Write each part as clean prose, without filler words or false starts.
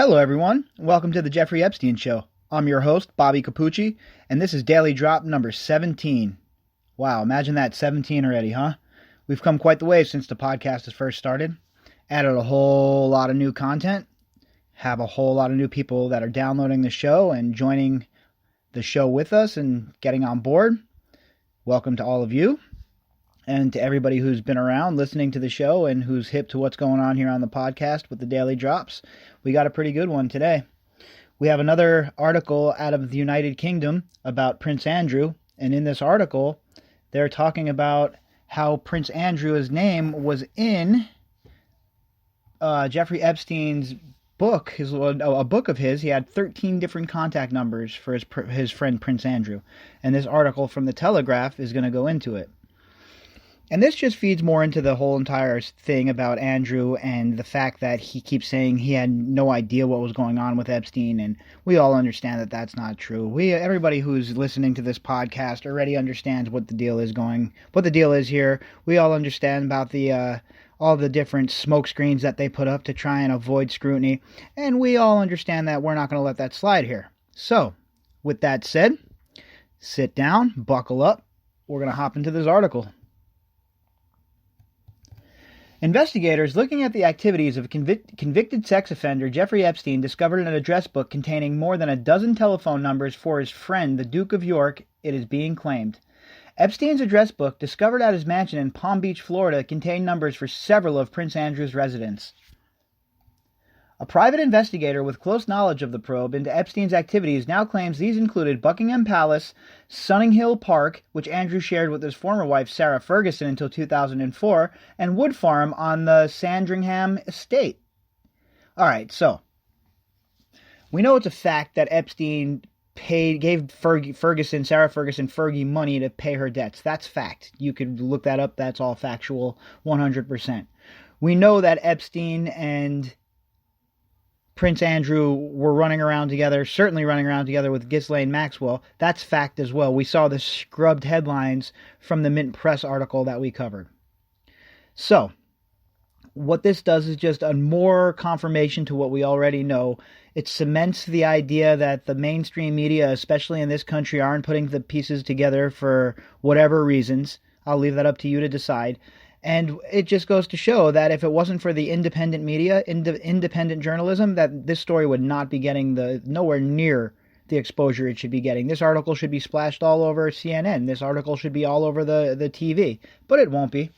Hello, everyone. Welcome to the Jeffrey Epstein Show. I'm your host, Bobby Capucci, and this is Daily Drop number 17. Wow, imagine that, 17 already, huh? We've come quite the way since the podcast has first started. Added a whole lot of new content. Have a whole lot of new people that are downloading the show and joining the show with us and getting on board. Welcome to all of you. And to everybody who's been around listening to the show and who's hip to what's going on here on the podcast with the Daily Drops. We got a pretty good one today. We have another article out of the United Kingdom about Prince Andrew. And in this article, they're talking about how Prince Andrew's name was in Jeffrey Epstein's book. A book of his. He had 13 different contact numbers for his friend Prince Andrew. And this article from The Telegraph is going to go into it. And this just feeds more into the whole entire thing about Andrew and the fact that he keeps saying he had no idea what was going on with Epstein, and we all understand that that's not true. Everybody who's listening to this podcast already understands what the deal is here. We all understand about the all the different smoke screens that they put up to try and avoid scrutiny, and we all understand that we're not going to let that slide here. So, with that said, sit down, buckle up. We're going to hop into this article. Investigators looking at the activities of convicted sex offender Jeffrey Epstein discovered an address book containing more than a dozen telephone numbers for his friend, the Duke of York, it is being claimed. Epstein's address book, discovered at his mansion in Palm Beach, Florida, contained numbers for several of Prince Andrew's residents. A private investigator with close knowledge of the probe into Epstein's activities now claims these included Buckingham Palace, Sunninghill Park, which Andrew shared with his former wife Sarah Ferguson until 2004, and Wood Farm on the Sandringham estate. Alright, so we know it's a fact that Epstein gave Sarah Ferguson, Fergie money to pay her debts. That's fact. You could look that up. That's all factual, 100%. We know that Epstein and Prince Andrew were certainly running around together with Ghislaine Maxwell. That's fact as well. We saw the scrubbed headlines from the Mint Press article that we covered. So, what this does is just a more confirmation to what we already know. It cements the idea that the mainstream media, especially in this country, aren't putting the pieces together for whatever reasons. I'll leave that up to you to decide. And it just goes to show that if it wasn't for the independent media, independent journalism, that this story would not be getting nowhere near the exposure it should be getting. This article should be splashed all over CNN. This article should be all over the TV. But it won't be.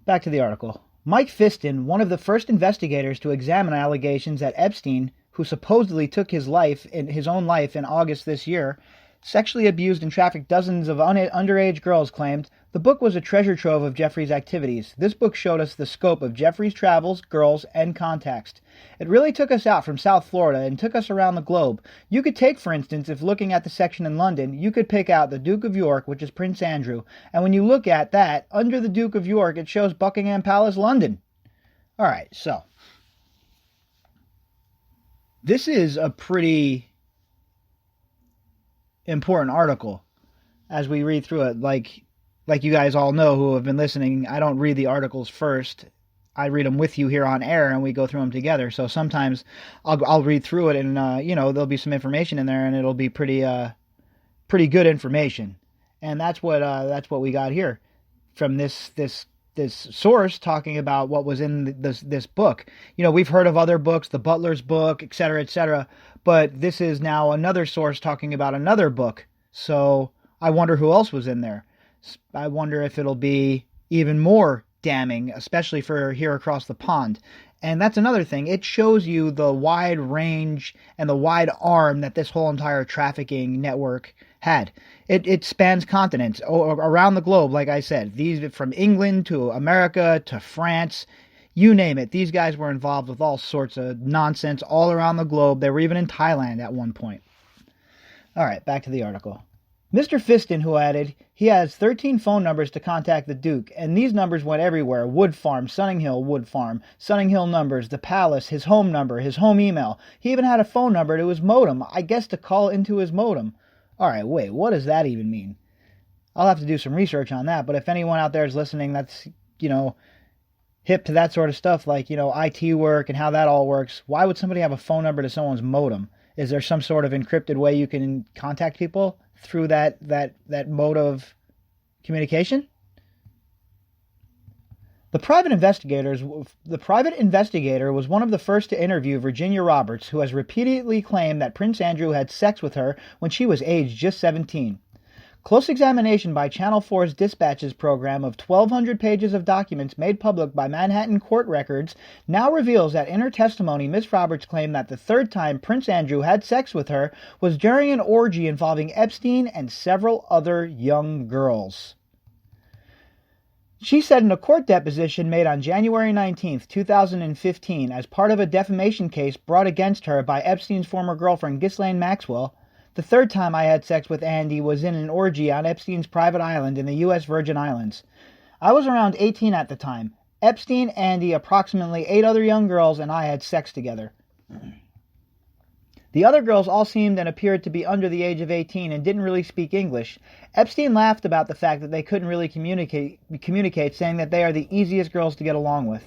Back to the article. Mike Fiston, one of the first investigators to examine allegations that Epstein, who supposedly took his own life in August this year, sexually abused and trafficked dozens of underage girls, claimed the book was a treasure trove of Jeffrey's activities. This book showed us the scope of Jeffrey's travels, girls, and contacts. It really took us out from South Florida and took us around the globe. You could take, for instance, if looking at the section in London, you could pick out the Duke of York, which is Prince Andrew, and when you look at that, under the Duke of York, it shows Buckingham Palace, London. Alright, so this is a pretty important article as we read through it. Like you guys all know who have been listening, I don't read the articles first. I read them with you here on air and we go through them together. So sometimes I'll read through it and there'll be some information in there and it'll be pretty good information. And that's what we got here from this source talking about what was in this book. We've heard of other books, the Butler's book, etc., but this is now another source talking about another book. So I wonder who else was in there. I wonder if it'll be even more damning, especially for here across the pond. And that's another thing. It shows you the wide range and the wide arm that this whole entire trafficking network had. It spans continents around the globe, like I said. These from England to America to France, you name it. These guys were involved with all sorts of nonsense all around the globe. They were even in Thailand at one point. All right, back to the article. Mr. Fiston, who added, he has 13 phone numbers to contact the Duke, and these numbers went everywhere. Wood Farm, Sunninghill, Wood Farm, Sunninghill numbers, the Palace, his home number, his home email. He even had a phone number to his modem, I guess to call into his modem. Alright, wait, what does that even mean? I'll have to do some research on that, but if anyone out there is listening that's, hip to that sort of stuff, like, IT work and how that all works, why would somebody have a phone number to someone's modem? Is there some sort of encrypted way you can contact people through that mode of communication? The private investigator was one of the first to interview Virginia Roberts, who has repeatedly claimed that Prince Andrew had sex with her when she was aged just 17. Close examination by Channel 4's Dispatches program of 1,200 pages of documents made public by Manhattan court records now reveals that in her testimony, Miss Roberts claimed that the third time Prince Andrew had sex with her was during an orgy involving Epstein and several other young girls. She said in a court deposition made on January 19, 2015, as part of a defamation case brought against her by Epstein's former girlfriend Ghislaine Maxwell, "The third time I had sex with Andy was in an orgy on Epstein's private island in the U.S. Virgin Islands. I was around 18 at the time. Epstein, Andy, approximately 8 other young girls, and I had sex together. The other girls all seemed and appeared to be under the age of 18 and didn't really speak English. Epstein laughed about the fact that they couldn't really communicate, saying that they are the easiest girls to get along with."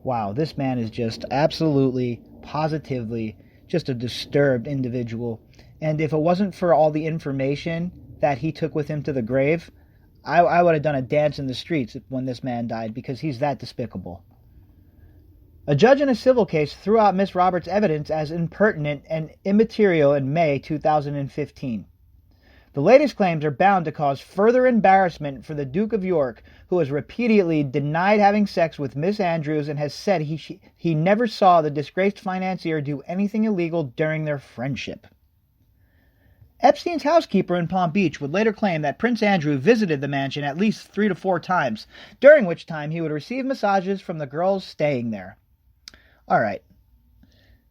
Wow, this man is just absolutely, positively, just a disturbed individual. And if it wasn't for all the information that he took with him to the grave, I would have done a dance in the streets when this man died, because he's that despicable. A judge in a civil case threw out Miss Roberts' evidence as impertinent and immaterial in May 2015. The latest claims are bound to cause further embarrassment for the Duke of York, who has repeatedly denied having sex with Miss Andrews and has said he never saw the disgraced financier do anything illegal during their friendship. Epstein's housekeeper in Palm Beach would later claim that Prince Andrew visited the mansion at least 3 to 4 times, during which time he would receive massages from the girls staying there. All right,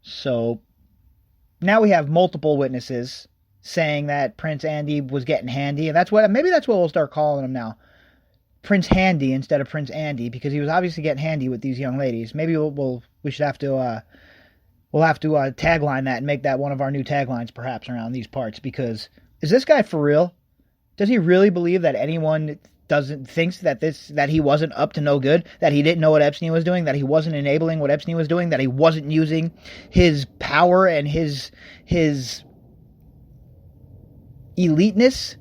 so now we have multiple witnesses saying that Prince Andy was getting handy, and maybe that's what we'll start calling him now, Prince Handy instead of Prince Andy, because he was obviously getting handy with these young ladies. Maybe we should have to tagline that and make that one of our new taglines perhaps around these parts, because is this guy for real? Does he really believe that anyone thinks that he wasn't up to no good, that he didn't know what Epstein was doing, that he wasn't enabling what Epstein was doing, that he wasn't using his power and his eliteness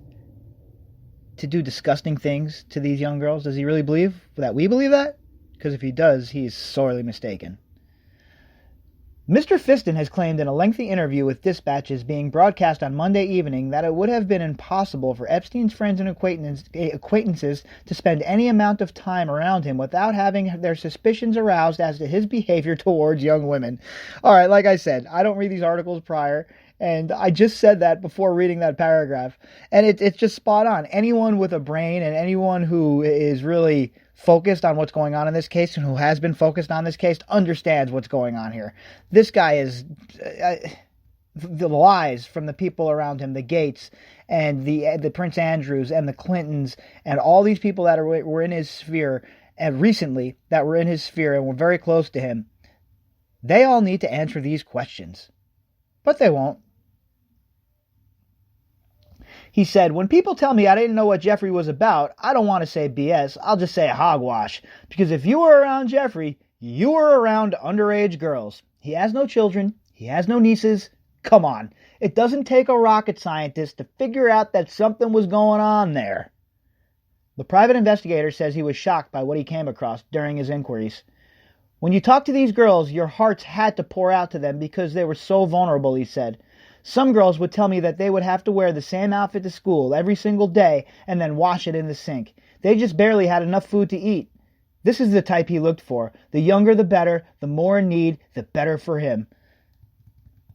to do disgusting things to these young girls? Does he really believe that we believe that? Because if he does, he's sorely mistaken. Mr. Fiston has claimed in a lengthy interview with Dispatches being broadcast on Monday evening that it would have been impossible for Epstein's friends and acquaintances to spend any amount of time around him without having their suspicions aroused as to his behavior towards young women. All right, like I said, I don't read these articles prior, and I just said that before reading that paragraph, and it's just spot on. Anyone with a brain and anyone who is really focused on what's going on in this case and who has been focused on this case understands what's going on here. This guy is the lies from the people around him, the Gates and the Prince Andrews and the Clintons and all these people that were in his sphere and recently that were in his sphere and were very close to him. They all need to answer these questions, but they won't. He said, "When people tell me I didn't know what Jeffrey was about, I don't want to say BS. I'll just say hogwash. Because if you were around Jeffrey, you were around underage girls. He has no children. He has no nieces. Come on. It doesn't take a rocket scientist to figure out that something was going on there." The private investigator says he was shocked by what he came across during his inquiries. "When you talk to these girls, your hearts had to pour out to them because they were so vulnerable," he said. "Some girls would tell me that they would have to wear the same outfit to school every single day and then wash it in the sink. They just barely had enough food to eat. This is the type he looked for. The younger the better, the more in need, the better for him."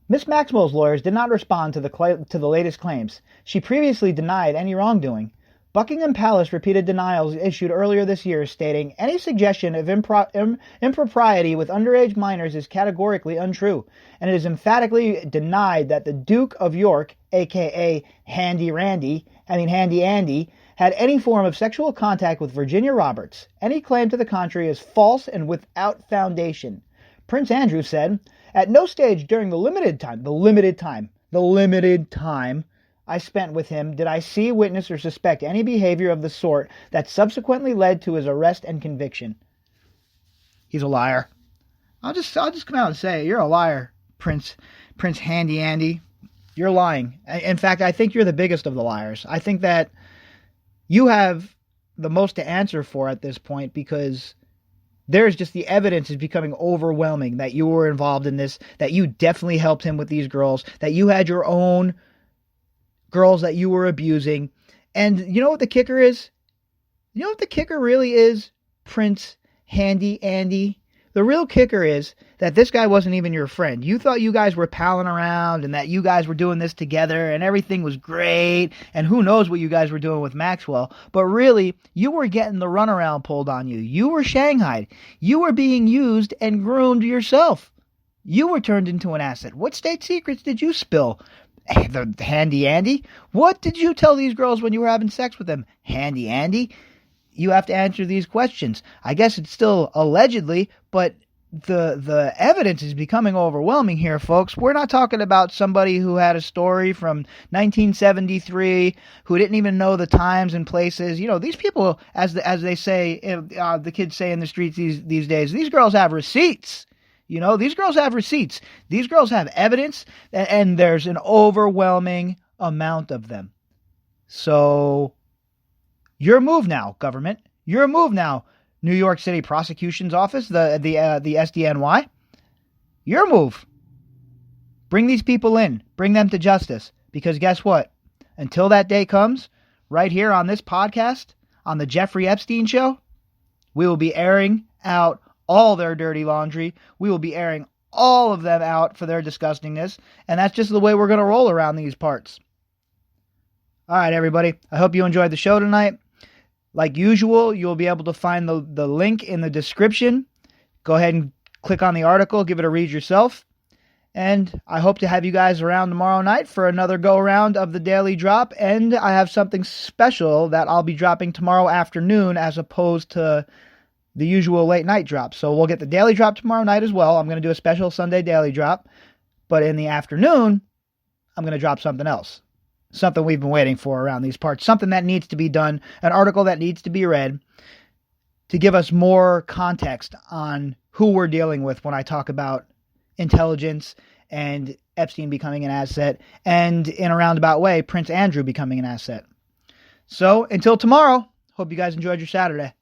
Miss Maxwell's lawyers did not respond to the latest claims. She previously denied any wrongdoing. Buckingham Palace repeated denials issued earlier this year, stating, "Any suggestion of impropriety with underage minors is categorically untrue, and it is emphatically denied that the Duke of York, a.k.a. Handy Andy, had any form of sexual contact with Virginia Roberts. Any claim to the contrary is false and without foundation." Prince Andrew said, "At no stage during the limited time I spent with him did I see, witness, or suspect any behavior of the sort that subsequently led to his arrest and conviction." He's a liar. I'll just come out and say it. You're a liar, Prince Handy Andy. You're lying. In fact, I think you're the biggest of the liars. I think that you have the most to answer for at this point, because there's just the evidence is becoming overwhelming that you were involved in this, that you definitely helped him with these girls, that you had your own girls that you were abusing. And you know what the kicker is? You know what the kicker really is, Prince Handy Andy? The real kicker is that this guy wasn't even your friend. You thought you guys were palling around and that you guys were doing this together and everything was great, and who knows what you guys were doing with Maxwell. But really, you were getting the runaround pulled on you. You were shanghaied. You were being used and groomed yourself. You were turned into an asset. What state secrets did you spill? The Handy Andy? What did you tell these girls when you were having sex with them? Handy Andy? You have to answer these questions. I guess it's still allegedly, but the evidence is becoming overwhelming here, folks. We're not talking about somebody who had a story from 1973, who didn't even know the times and places. You know, these people, as they say, the kids say in the streets these days, these girls have receipts. You know, these girls have receipts. These girls have evidence, and there's an overwhelming amount of them. So, your move now, government. Your move now, New York City Prosecution's Office, the SDNY. Your move. Bring these people in. Bring them to justice. Because guess what? Until that day comes, right here on this podcast, on the Jeffrey Epstein Show, we will be airing out all their dirty laundry. We will be airing all of them out for their disgustingness. And that's just the way we're going to roll around these parts. All right, everybody. I hope you enjoyed the show tonight. Like usual, you'll be able to find the link in the description. Go ahead and click on the article. Give it a read yourself. And I hope to have you guys around tomorrow night for another go-around of the Daily Drop. And I have something special that I'll be dropping tomorrow afternoon as opposed to the usual late night drop. So we'll get the Daily Drop tomorrow night as well. I'm going to do a special Sunday Daily Drop. But in the afternoon, I'm going to drop something else. Something we've been waiting for around these parts. Something that needs to be done. An article that needs to be read to give us more context on who we're dealing with when I talk about intelligence and Epstein becoming an asset, and in a roundabout way, Prince Andrew becoming an asset. So until tomorrow, hope you guys enjoyed your Saturday.